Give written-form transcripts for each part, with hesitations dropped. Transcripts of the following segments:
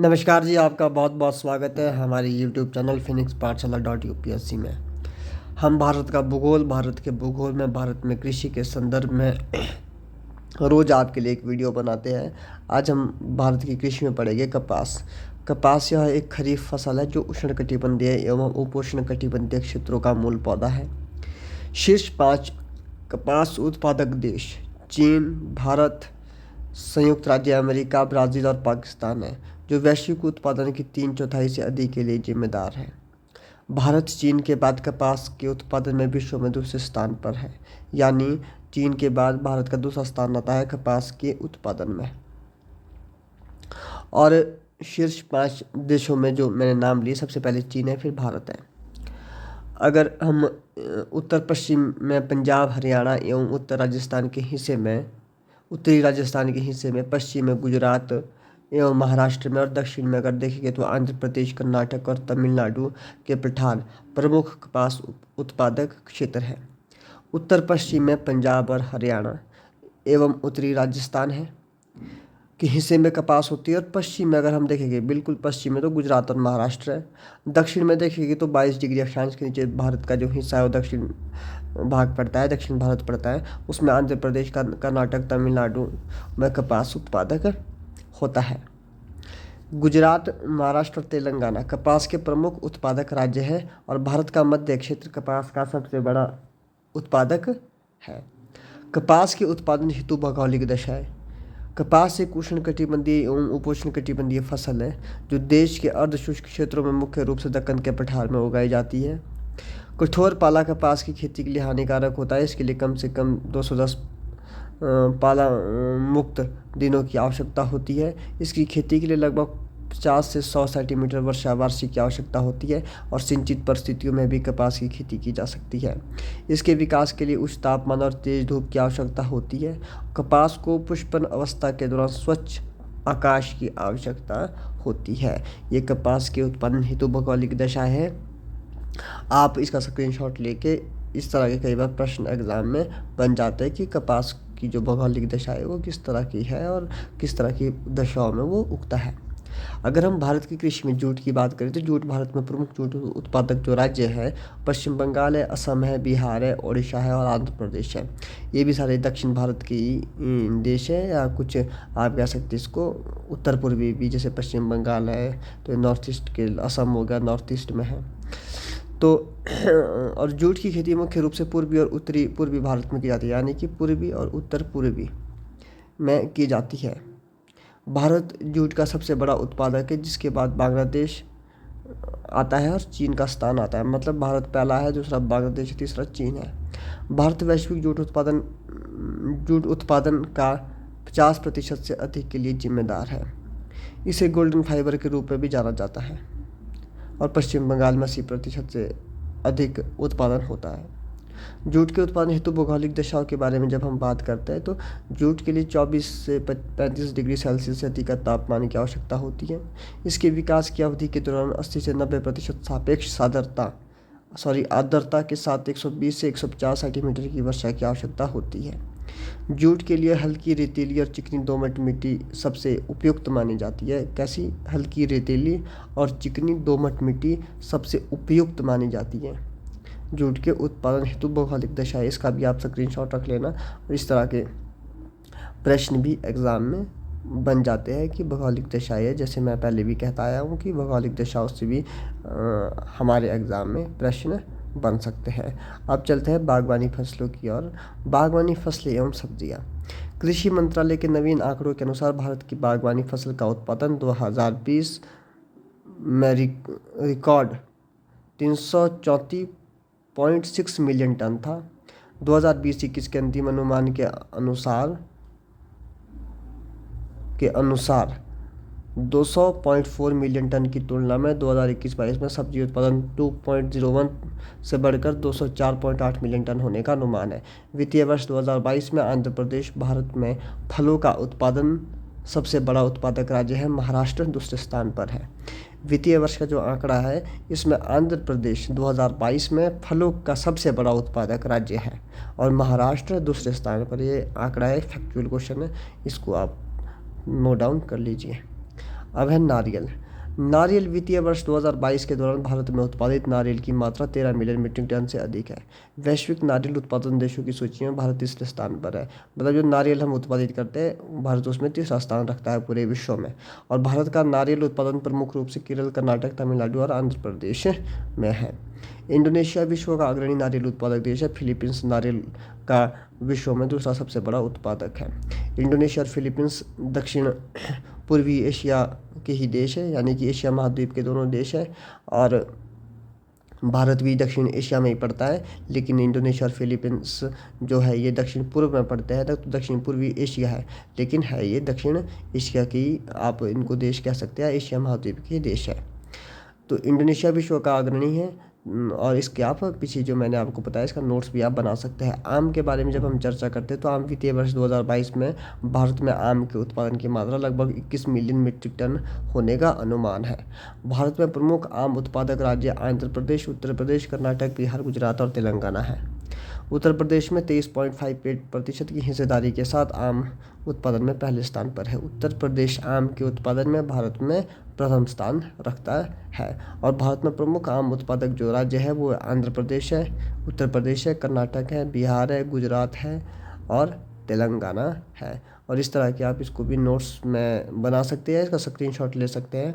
नमस्कार जी, आपका बहुत बहुत स्वागत है हमारे यूट्यूब चैनल फिनिक्स पाठशाला डॉट यूपीएससी में। हम भारत का भूगोल, भारत के भूगोल में भारत में कृषि के संदर्भ में रोज़ आपके लिए एक वीडियो बनाते हैं। आज हम भारत की कृषि में पढ़ेंगे कपास। कपास यह एक खरीफ फसल है जो उष्णकटिबंधीय एवं उपोष्णकटिबंधीय क्षेत्रों का मूल पौधा है। शीर्ष 5 कपास उत्पादक देश चीन, भारत, संयुक्त राज्य अमेरिका, ब्राज़ील और पाकिस्तान है, जो वैश्विक उत्पादन की 3/4 से अधिक के लिए जिम्मेदार है। भारत चीन के बाद कपास के उत्पादन में विश्व में दूसरे स्थान पर है, यानी चीन के बाद भारत का दूसरा स्थान आता है कपास के उत्पादन में। और शीर्ष 5 देशों में जो मैंने नाम लिए, सबसे पहले चीन है, फिर भारत है। अगर हम उत्तर पश्चिम में पंजाब, हरियाणा एवं उत्तरी राजस्थान के हिस्से में, पश्चिम में गुजरात एवं महाराष्ट्र में, और दक्षिण में अगर देखेंगे तो आंध्र प्रदेश, कर्नाटक और तमिलनाडु के पठार प्रमुख कपास उत्पादक क्षेत्र हैं। उत्तर पश्चिम में पंजाब और हरियाणा एवं उत्तरी राजस्थान के हिस्से में कपास होती है, और पश्चिम में अगर हम देखेंगे, बिल्कुल पश्चिम में तो गुजरात और महाराष्ट्र है। दक्षिण में देखेंगे तो 22 डिग्री अक्षांश के नीचे भारत का जो हिस्सा है वो दक्षिण भाग पड़ता है, दक्षिण भारत पड़ता है। उसमें आंध्र प्रदेश, कर्नाटक, तमिलनाडु में कपास उत्पादक होता है। गुजरात, महाराष्ट्र और तेलंगाना कपास के प्रमुख उत्पादक राज्य है, और भारत का मध्य क्षेत्र कपास का सबसे बड़ा उत्पादक है। कपास के उत्पादन हेतु भौगोलिक दशा है। कपास एक उष्णकटिबंधीय एवं उपोष्णकटिबंधीय फसल है जो देश के अर्धशुष्क क्षेत्रों में मुख्य रूप से दक्कन के पठार में उगाई जाती है। कठोर पाला कपास की खेती के लिए हानिकारक होता है। इसके लिए कम से कम 210 पाला मुक्त दिनों की आवश्यकता होती है। इसकी खेती के लिए लगभग 50 से 100 सेंटीमीटर वर्षा वार्षिक की आवश्यकता होती है, और सिंचित परिस्थितियों में भी कपास की खेती की जा सकती है। इसके विकास के लिए उच्च तापमान और तेज धूप की आवश्यकता होती है। कपास को पुष्पन अवस्था के दौरान स्वच्छ आकाश की आवश्यकता होती है। ये कपास के उत्पादन हेतु भौगोलिक दशा है। आप इसका स्क्रीनशॉट लेके, इस तरह के कई बार प्रश्न एग्जाम में बन जाते हैं कि कपास की जो भौगोलिक दशा है वो किस तरह की है और किस तरह की दशाओं में वो उगता है। अगर हम भारत की कृषि में जूट की बात करें तो जूट भारत में प्रमुख जूट उत्पादक जो राज्य है, पश्चिम बंगाल है, असम है, बिहार है, उड़ीसा है और आंध्र प्रदेश है। ये भी सारे दक्षिण भारत की देश है, या कुछ आप कह सकते इसको उत्तर पूर्वी भी, जैसे पश्चिम बंगाल है तो नॉर्थ ईस्ट के, असम हो गया नॉर्थ ईस्ट में है। तो और जूट की खेती मुख्य रूप से पूर्वी और उत्तरी पूर्वी भारत में की जाती है, यानी कि पूर्वी और उत्तर पूर्वी में की जाती है। भारत जूट का सबसे बड़ा उत्पादक है, जिसके बाद बांग्लादेश आता है और चीन का स्थान आता है। मतलब भारत पहला है, दूसरा बांग्लादेश, तीसरा चीन है। भारत वैश्विक जूट उत्पादन का 50% से अधिक के लिए जिम्मेदार है। इसे गोल्डन फाइबर के रूप में भी जाना जाता है, और पश्चिम बंगाल में 80% से अधिक उत्पादन होता है। जूट के उत्पादन हेतु भौगोलिक दशाओं के बारे में जब हम बात करते हैं तो जूट के लिए 24 से 35 डिग्री सेल्सियस से अधिक तापमान की आवश्यकता होती है। इसके विकास की अवधि के दौरान 80 से 90% सापेक्ष आर्द्रता के साथ 120 से 150 सेंटीमीटर की वर्षा की आवश्यकता होती है। जूट के लिए हल्की रेतीली और चिकनी दोमट मिट्टी सबसे उपयुक्त मानी जाती है। कैसी? हल्की रेतीली और चिकनी दोमट मिट्टी सबसे उपयुक्त मानी जाती है जूट के उत्पादन हेतु भौगोलिक दशा है। इसका भी आप स्क्रीनशॉट रख लेना, और इस तरह के प्रश्न भी एग्ज़ाम में बन जाते हैं कि भौगोलिक दशाएँ है। जैसे मैं पहले भी कहता आया हूँ कि भौगोलिक दशाओं से भी हमारे एग्ज़ाम में प्रश्न बन सकते हैं। अब चलते हैं बागवानी फसलों की ओर। बागवानी फसलें एवं सब्जियां। कृषि मंत्रालय के नवीन आंकड़ों के अनुसार भारत की बागवानी फसल का उत्पादन 2020 में रिकॉर्ड 334.6 मिलियन टन था। 2020-21 के अंतिम अनुमान के अनुसार 200.4 मिलियन टन की तुलना में 2021-22 में सब्जी उत्पादन 2.01 से बढ़कर 204.8 मिलियन टन होने का अनुमान है। वित्तीय वर्ष 2022 में आंध्र प्रदेश भारत में फलों का उत्पादन सबसे बड़ा उत्पादक राज्य है। महाराष्ट्र दूसरे स्थान पर है। वित्तीय वर्ष का जो आंकड़ा है, इसमें आंध्र प्रदेश 2022 में फलों का सबसे बड़ा उत्पादक राज्य है, और महाराष्ट्र दूसरे स्थान पर। ये आंकड़ा है, फैक्चुअल क्वेश्चन है, इसको आप नोट डाउन कर लीजिए। अब है नारियल। नारियल वित्तीय वर्ष 2022 के दौरान भारत में उत्पादित नारियल की मात्रा 13 मिलियन मीट्रिक टन से अधिक है। वैश्विक नारियल उत्पादन देशों की सूची में भारत तीसरे स्थान पर है। मतलब जो नारियल हम उत्पादित करते हैं, भारत उसमें तीसरा स्थान रखता है पूरे विश्व में। और भारत का नारियल उत्पादन प्रमुख रूप से केरल, कर्नाटक, तमिलनाडु और आंध्र प्रदेश में है। इंडोनेशिया विश्व का अग्रणी नारियल उत्पादक देश है। फिलीपींस नारियल का विश्व में दूसरा सबसे बड़ा उत्पादक है। इंडोनेशिया और फिलीपींस दक्षिण पूर्वी एशिया के ही देश है, यानी कि एशिया महाद्वीप के दोनों देश है। और भारत भी दक्षिण एशिया में ही पड़ता है, लेकिन इंडोनेशिया और फिलीपींस जो है ये दक्षिण पूर्व में पड़ते हैं, तो दक्षिण पूर्वी एशिया है, लेकिन है ये दक्षिण एशिया की, आप इनको देश कह सकते हैं, एशिया महाद्वीप के देश है। तो इंडोनेशिया विश्व का अग्रणी है। और इसके आप पीछे जो मैंने आपको बताया, इसका नोट्स भी आप बना सकते हैं। आम के बारे में जब हम चर्चा करते हैं तो आम वित्तीय वर्ष 2022 में भारत में आम के उत्पादन की मात्रा लगभग 21 मिलियन मीट्रिक टन होने का अनुमान है। भारत में प्रमुख आम उत्पादक राज्य आंध्र प्रदेश, उत्तर प्रदेश, कर्नाटक, बिहार, गुजरात और तेलंगाना है। उत्तर प्रदेश में 23.58% की हिस्सेदारी के साथ आम उत्पादन में पहले स्थान पर है। उत्तर प्रदेश आम के उत्पादन में भारत में प्रथम स्थान रखता है। और भारत में प्रमुख आम उत्पादक जो राज्य है वो आंध्र प्रदेश है, उत्तर प्रदेश है, कर्नाटक है, बिहार है, गुजरात है और तेलंगाना है। और इस तरह के आप इसको भी नोट्स में बना सकते हैं, इसका स्क्रीनशॉट ले सकते हैं।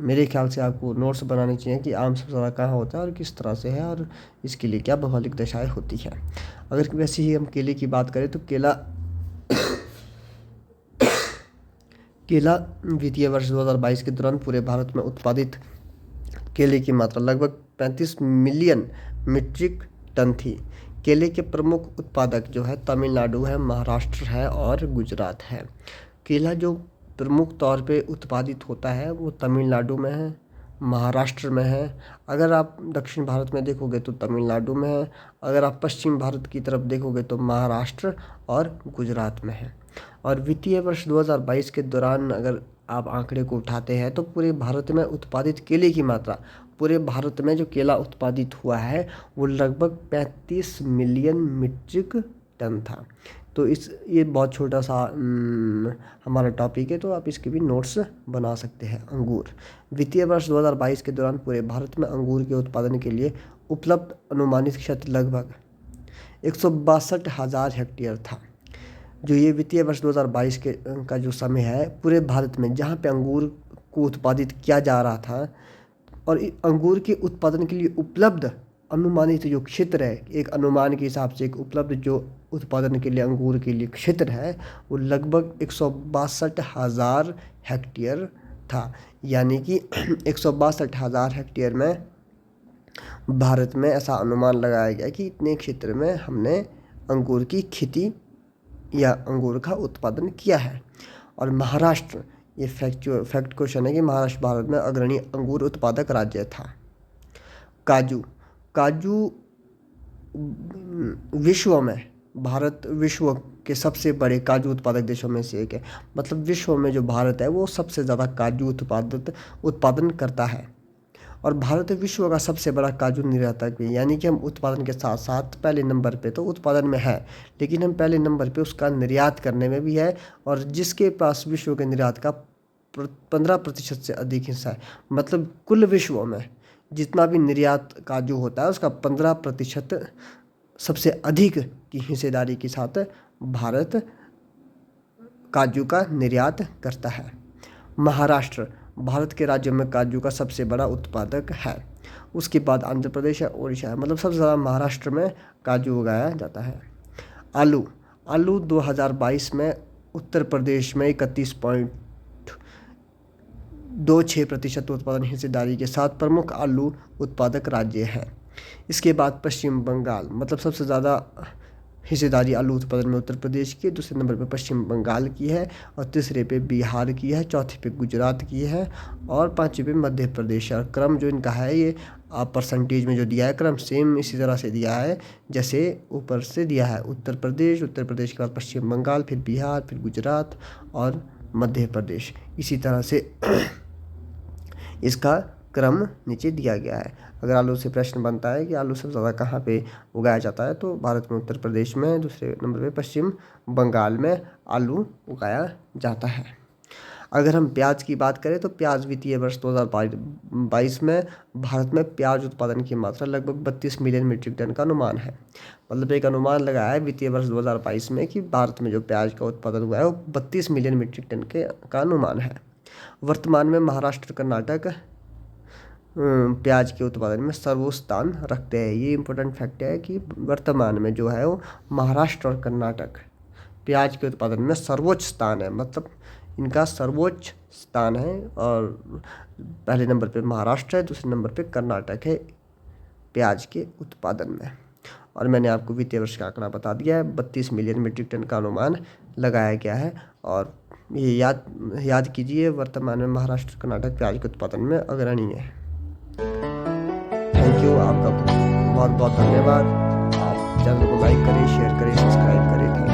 मेरे ख्याल से आपको नोट्स बनाने चाहिए कि आम सबसे ज़्यादा कहाँ होता है और किस तरह से है और इसके लिए क्या भौगोलिक दशाएँ होती हैं। अगर वैसे ही हम केले की बात करें तो केला वित्तीय वर्ष 2022 के दौरान पूरे भारत में उत्पादित केले की मात्रा लगभग 35 मिलियन मीट्रिक टन थी। केले के प्रमुख उत्पादक जो है तमिलनाडु है, महाराष्ट्र है और गुजरात है। केला जो प्रमुख तौर पे उत्पादित होता है वो तमिलनाडु में है, महाराष्ट्र में है। अगर आप दक्षिण भारत में देखोगे तो तमिलनाडु में है, अगर आप पश्चिम भारत की तरफ देखोगे तो महाराष्ट्र और गुजरात में है। और वित्तीय वर्ष 2022 के दौरान अगर आप आंकड़े को उठाते हैं तो पूरे भारत में उत्पादित केले की मात्रा, पूरे भारत में जो केला उत्पादित हुआ है वो लगभग 35 मिलियन मीट्रिक टन था। तो ये बहुत छोटा सा हमारा टॉपिक है, तो आप इसके भी नोट्स बना सकते हैं। अंगूर वित्तीय वर्ष 2022 के दौरान पूरे भारत में अंगूर के उत्पादन के लिए उपलब्ध अनुमानित क्षेत्र लगभग 162,000 हेक्टेयर था। जो ये वित्तीय वर्ष 2022 का जो समय है, पूरे भारत में जहाँ पे अंगूर को उत्पादित किया जा रहा था और अंगूर के उत्पादन के लिए उपलब्ध अनुमानित जो क्षेत्र है, एक अनुमान के हिसाब से एक उपलब्ध जो उत्पादन के लिए अंगूर के लिए क्षेत्र है वो लगभग 162,000 हेक्टेयर था। यानी कि 162,000 हेक्टेयर में भारत में ऐसा अनुमान लगाया गया कि इतने क्षेत्र में हमने अंगूर की खेती या अंगूर का उत्पादन किया है। और महाराष्ट्र, ये फैक्ट क्वेश्चन है कि महाराष्ट्र भारत में अग्रणी अंगूर उत्पादक राज्य था। काजू विश्व में, भारत विश्व के सबसे बड़े काजू उत्पादक देशों में से एक है। मतलब विश्व में जो भारत है वो सबसे ज़्यादा काजू उत्पादन करता है। और भारत विश्व का सबसे बड़ा काजू निर्यातक भी, यानी कि हम उत्पादन के साथ साथ पहले नंबर पे तो उत्पादन में है, लेकिन हम पहले नंबर पे उसका निर्यात करने में भी है। और जिसके पास विश्व के निर्यात का 15% से अधिक हिस्सा है, मतलब कुल विश्व में जितना भी निर्यात काजू होता है उसका 15% सबसे अधिक की हिस्सेदारी के साथ भारत काजू का निर्यात करता है। महाराष्ट्र भारत के राज्यों में काजू का सबसे बड़ा उत्पादक है। उसके बाद आंध्र प्रदेश है, ओडिशा है। मतलब सबसे ज़्यादा महाराष्ट्र में काजू उगाया जाता है। आलू 2022 में उत्तर प्रदेश में 31.26% उत्पादन हिस्सेदारी के साथ प्रमुख आलू उत्पादक राज्य है। इसके बाद पश्चिम बंगाल, मतलब सबसे ज़्यादा हिस्सेदारी आलू उत्पादन में उत्तर प्रदेश की, दूसरे नंबर पे पश्चिम बंगाल की है और तीसरे पे बिहार की है, चौथे पे गुजरात की है और पांचवे पे मध्य प्रदेश। और क्रम जो इनका है ये परसेंटेज में जो दिया है क्रम सेम इसी तरह से दिया है जैसे ऊपर से दिया है। उत्तर प्रदेश के बाद पश्चिम बंगाल, फिर बिहार, फिर गुजरात और मध्य प्रदेश, इसी तरह से इसका क्रम नीचे दिया गया है। अगर आलू से प्रश्न बनता है कि आलू सबसे ज़्यादा कहाँ पे उगाया जाता है, तो भारत में उत्तर प्रदेश में, दूसरे नंबर पे पश्चिम बंगाल में आलू उगाया जाता है। अगर हम प्याज की बात करें तो प्याज वित्तीय वर्ष 2022 में भारत में प्याज उत्पादन की मात्रा लगभग 32 मिलियन मीट्रिक टन का अनुमान है। मतलब एक अनुमान लगाया है वित्तीय वर्ष 2022 में कि भारत में जो प्याज का उत्पादन हुआ है वो 32 मिलियन मीट्रिक टन के का अनुमान है। वर्तमान में महाराष्ट्र कर्नाटक प्याज के उत्पादन में सर्वोच्च स्थान रखते हैं। ये इम्पोर्टेंट फैक्ट है कि वर्तमान में जो है वो महाराष्ट्र और कर्नाटक प्याज के उत्पादन में सर्वोच्च स्थान है, मतलब इनका सर्वोच्च स्थान है। और पहले नंबर पे महाराष्ट्र है, दूसरे नंबर पे कर्नाटक है प्याज के उत्पादन में। और मैंने आपको वित्तीय वर्ष का आंकड़ा बता दिया है, 32 मिलियन मीट्रिक टन का अनुमान लगाया गया है। और ये याद कीजिए, वर्तमान में महाराष्ट्र कर्नाटक प्याज के उत्पादन में अग्रणी है। थैंक यू, आपका बहुत बहुत धन्यवाद। आप चैनल को लाइक करें, शेयर करें, सब्सक्राइब करें।